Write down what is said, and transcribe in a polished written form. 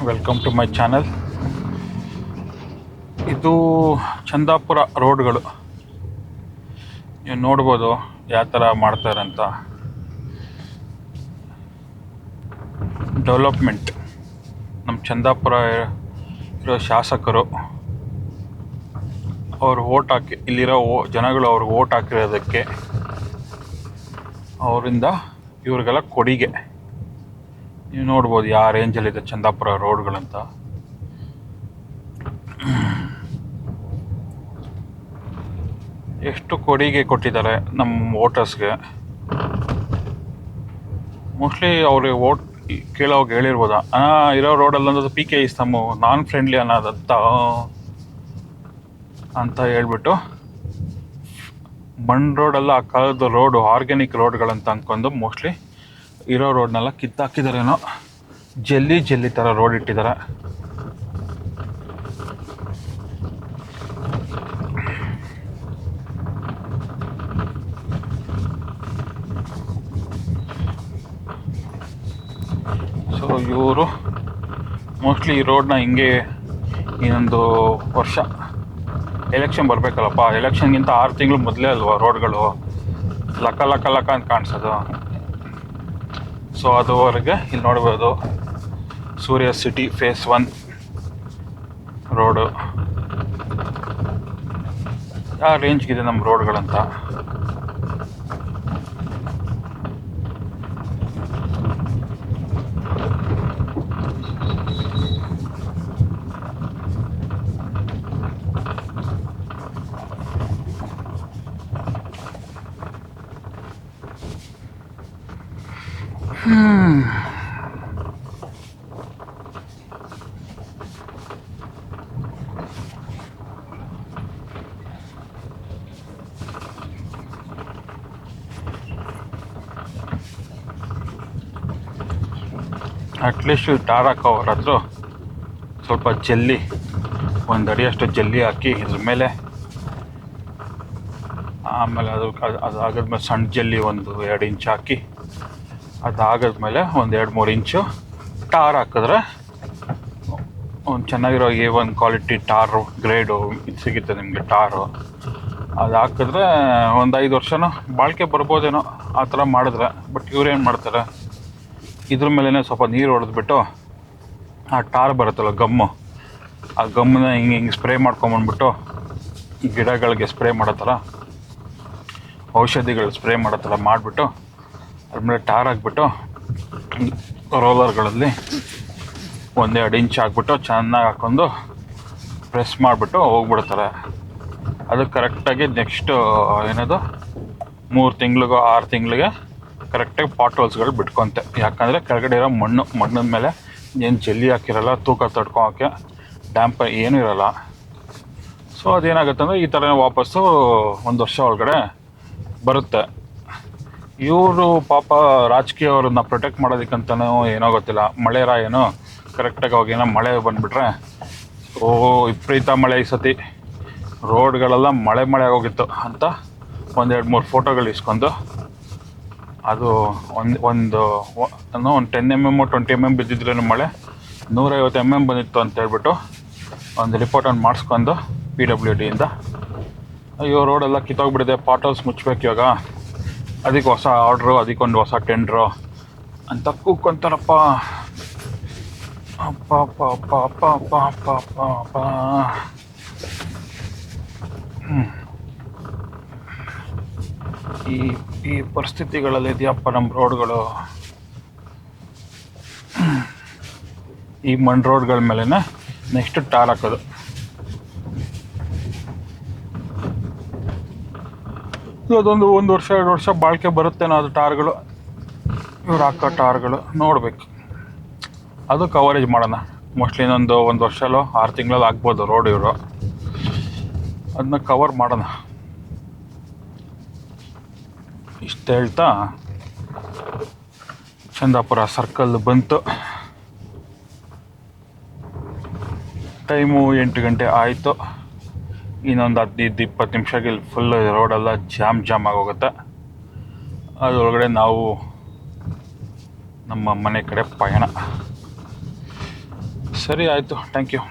Welcome to my channel. ಇದು ಚಂದಾಪುರ ರೋಡ್ಗಳು. ನೀವು ನೋಡ್ಬೋದು ಯಾವ ಥರ ಮಾಡ್ತಾರೆ ಅಂತ. ಡೆವಲಪ್ಮೆಂಟ್. ನಮ್ಮ ಚಂದಾಪುರ ಇರೋ ಶಾಸಕರು ಅವ್ರು ಓಟ್ ಹಾಕಿ, ಇಲ್ಲಿರೋ ಜನಗಳು ಅವ್ರಿಗೆ ಓಟ್ ಹಾಕಿರೋದಕ್ಕೆ ಅವರಿಂದ ಇವ್ರಿಗೆಲ್ಲ ಕೊಡುಗೆ. ನೀವು ನೋಡ್ಬೋದು ಯಾವ ರೇಂಜಲ್ಲಿದೆ ಚಂದಾಪುರ ರೋಡ್ಗಳಂತ. ಎಷ್ಟು ಕೊಡುಗೆ ಕೊಟ್ಟಿದ್ದಾರೆ ನಮ್ಮ ವೋಟರ್ಸ್ಗೆ. ಮೋಸ್ಟ್ಲಿ ಅವ್ರಿಗೆ ಓಟ್ ಕೇಳೋವಾಗ ಹೇಳಿರ್ಬೋದ, ಇರೋ ರೋಡಲ್ಲಿ ಅನ್ನೋದು PK ಇಸ್ ನಮ್ಮ ನಾನ್ ಫ್ರೆಂಡ್ಲಿ ಅನ್ನೋದಂತ ಅಂತ ಹೇಳ್ಬಿಟ್ಟು ಮಣ್ಣು ರೋಡೆಲ್ಲ ಆ ಕಾಲದ ರೋಡು ಆರ್ಗ್ಯಾನಿಕ್ ರೋಡ್ಗಳಂತ ಅಂದ್ಕೊಂಡು ಮೋಸ್ಟ್ಲಿ ಇರೋ ರೋಡ್ನೆಲ್ಲ ಕಿತ್ತಾಕಿದಾರೇನೋ. ಜಲ್ಲಿ ಥರ ರೋಡ್ ಇಟ್ಟಿದ್ದಾರೆ. ಸೊ ಇವರು ಮೋಸ್ಟ್ಲಿ ಈ ರೋಡ್ನ ಹಿಂಗೆ ಇನ್ನೊಂದು ವರ್ಷ ಎಲೆಕ್ಷನ್ ಬರಬೇಕಲ್ಲಪ್ಪ, ಎಲೆಕ್ಷನ್ಗಿಂತ 6 ತಿಂಗಳು ಮೊದಲೇ ಅಲ್ವಾ ರೋಡ್ಗಳು ಲಕ್ಕ ಅಂತ ಕಾಣಿಸೋದು. ಸೊ ಅದುವರೆಗೆ ಇಲ್ಲಿ ನೋಡ್ಬೋದು ಸೂರ್ಯ ಸಿಟಿ ಫೇಸ್ 1 ರೋಡು ಯಾವ ರೇಂಜ್ಗಿದೆ ನಮ್ಮ ರೋಡ್ಗಳಂತ. ಅಟ್ಲೀಸ್ಟ್ ಟಾರ್ ಹಾಕೋವ್ರ ಹತ್ರ ಸ್ವಲ್ಪ ಜಲ್ಲಿ, 1 ಅಡಿಯಷ್ಟು ಜಲ್ಲಿ ಹಾಕಿ ಇದ್ರ ಮೇಲೆ, ಆಮೇಲೆ ಅದಾಗದ್ಮೇಲೆ ಸಣ್ಣ ಜಲ್ಲಿ 1-2 ಇಂಚ್ ಹಾಕಿ, ಅದಾಗದ್ಮೇಲೆ 1-2-3 ಇಂಚು ಟಾರ್ ಹಾಕಿದ್ರೆ ಒಂದು ಚೆನ್ನಾಗಿರೋ A1 ಕ್ವಾಲಿಟಿ ಟಾರು ಗ್ರೇಡು ಇದು ಸಿಗುತ್ತೆ ನಿಮಗೆ. ಟಾರು ಅದು ಹಾಕಿದ್ರೆ ಒಂದು 5 ವರ್ಷನೂ ಬಾಳಿಕೆ ಬರ್ಬೋದೇನೋ ಆ ಥರ ಮಾಡಿದ್ರೆ. ಬಟ್ ಇವ್ರೇನು ಮಾಡ್ತಾರೆ, ಇದ್ರ ಮೇಲೇ ಸ್ವಲ್ಪ ನೀರು ಹೊಡೆದ್ಬಿಟ್ಟು ಆ ಟಾರ್ ಬರುತ್ತಲ್ಲ ಗಮ್ಮು, ಆ ಗಮ್ಮನ್ನ ಹಿಂಗೆ ಸ್ಪ್ರೇ ಮಾಡ್ಕೊಂಬಂದ್ಬಿಟ್ಟು ಗಿಡಗಳಿಗೆ ಸ್ಪ್ರೇ ಮಾಡೋ ಥರ, ಔಷಧಿಗಳು ಸ್ಪ್ರೇ ಮಾಡೋ ಥರ ಮಾಡಿಬಿಟ್ಟು ಅದ್ಮೇಲೆ ಟಾರ್ ಹಾಕ್ಬಿಟ್ಟು ರೋಲರ್ಗಳಲ್ಲಿ 1-2 ಇಂಚ್ ಹಾಕ್ಬಿಟ್ಟು ಚೆನ್ನಾಗಿ ಹಾಕ್ಕೊಂಡು ಪ್ರೆಸ್ ಮಾಡಿಬಿಟ್ಟು ಹೋಗ್ಬಿಡ್ತಾರೆ. ಅದು ಕರೆಕ್ಟಾಗಿ ನೆಕ್ಸ್ಟು ಏನದು 3 ತಿಂಗಳಿಗೋ 6 ತಿಂಗಳಿಗೆ ಕರೆಕ್ಟಾಗಿ ಪಾಟ್ ಹೋಲ್ಸ್ಗಳು ಬಿಟ್ಕೊತೆ. ಯಾಕಂದರೆ ಕೆಳಗಡೆ ಇರೋ ಮಣ್ಣಿನ ಮೇಲೆ ಏನು ಜಲ್ಲಿ ಹಾಕಿರಲ್ಲ, ತೂಕ ತಡ್ಕೊಳಕ್ಕೆ ಡ್ಯಾಂಪ್ ಏನೂ ಇರಲ್ಲ. ಸೊ ಅದೇನಾಗುತ್ತೆ ಅಂದರೆ ಈ ಥರ ವಾಪಸ್ಸು 1 ವರ್ಷ ಒಳಗಡೆ ಬರುತ್ತೆ. ಇವರು ಪಾಪ ರಾಜಕೀಯವ್ರನ್ನ ಪ್ರೊಟೆಕ್ಟ್ ಮಾಡೋದಕ್ಕಂತನೋ ಏನೋ ಗೊತ್ತಿಲ್ಲ, ಮಳೆರ ಏನೋ ಕರೆಕ್ಟಾಗಿ ಅವಾಗೇನೋ ಮಳೆ ಬಂದುಬಿಟ್ರೆ ವಿಪರೀತ ಮಳೆ ಈ ಸತಿ ರೋಡ್ಗಳೆಲ್ಲ ಮಳೆ ಆಗೋಗಿತ್ತು ಅಂತ 1-2-3 ಫೋಟೋಗಳು ಇಸ್ಕೊಂಡು, ಅದು ಒಂದು 10 mm 20 mm ಬಿದ್ದಿದ್ರೇನು ಮಳೆ 150 mm ಬಂದಿತ್ತು ಅಂತ ಹೇಳ್ಬಿಟ್ಟು ಒಂದು ರಿಪೋರ್ಟ್ ಮಾಡಿಸ್ಕೊಂಡು PWDಯಿಂದ, ಅಯ್ಯೋ ರೋಡೆಲ್ಲ ಕಿತ್ತೋಗ್ಬಿಟ್ಟಿದೆ, ಪಾಟೋಲ್ಸ್ ಮುಚ್ಚಬೇಕು ಇವಾಗ, ಅದಕ್ಕೆ ಹೊಸ ಆರ್ಡ್ರು, ಅದಕ್ಕೊಂದು ಹೊಸ ಟೆಂಡ್ರು ಅಂತ ಕೂಗ್ಕೊಂತಾರಪ್ಪ. ಅಪ್ಪ ಅಪ್ಪ ಅಪ್ಪ ಅಪ್ಪ ಅಪ್ಪ ಅಪ್ಪ ಅಪ್ಪ ಅಪ್ಪ. ಈ ಪರಿಸ್ಥಿತಿಗಳಲ್ಲಿ ಇದೆಯಪ್ಪ ನಮ್ಮ ರೋಡ್ಗಳು. ಈ ಮಣ್ಣು ರೋಡ್ಗಳ ಮೇಲೆ ನೆಕ್ಸ್ಟ್ ಟಾರ್ ಹಾಕೋದು. ಅದೊಂದು 1 ವರ್ಷ 2 ವರ್ಷ ಬಾಳಿಕೆ ಬರುತ್ತೇನೋ ಅದು ಟಾರ್ಗಳು. ಇವ್ರು ಹಾಕೋ ಟಾರ್ಗಳು ನೋಡಬೇಕು. ಅದು ಕವರೇಜ್ ಮಾಡೋಣ. ಮೋಸ್ಟ್ಲಿ ಇನ್ನೊಂದು 1 ವರ್ಷಲ್ಲೋ 6 ತಿಂಗಳಲ್ಲಿ ಆಗ್ಬೋದು ರೋಡ್. ಇವರು ಅದನ್ನ ಕವರ್ ಮಾಡೋಣ. ಇಷ್ಟು ಹೇಳ್ತಾ ಚಂದಾಪುರ ಸರ್ಕಲ್ ಬಂತು. ಟೈಮು 8 ಗಂಟೆ ಆಯಿತು. ಇನ್ನೊಂದು 15-20 ನಿಮಿಷಕ್ಕೆ ಇಲ್ಲಿ ಫುಲ್ ರೋಡೆಲ್ಲ ಜಾಮ್ ಆಗೋಗುತ್ತೆ. ಅದರೊಳಗಡೆ ನಾವು ನಮ್ಮ ಮನೆ ಕಡೆ ಪಯಣ. ಸರಿ ಆಯಿತು, ಥ್ಯಾಂಕ್ ಯು.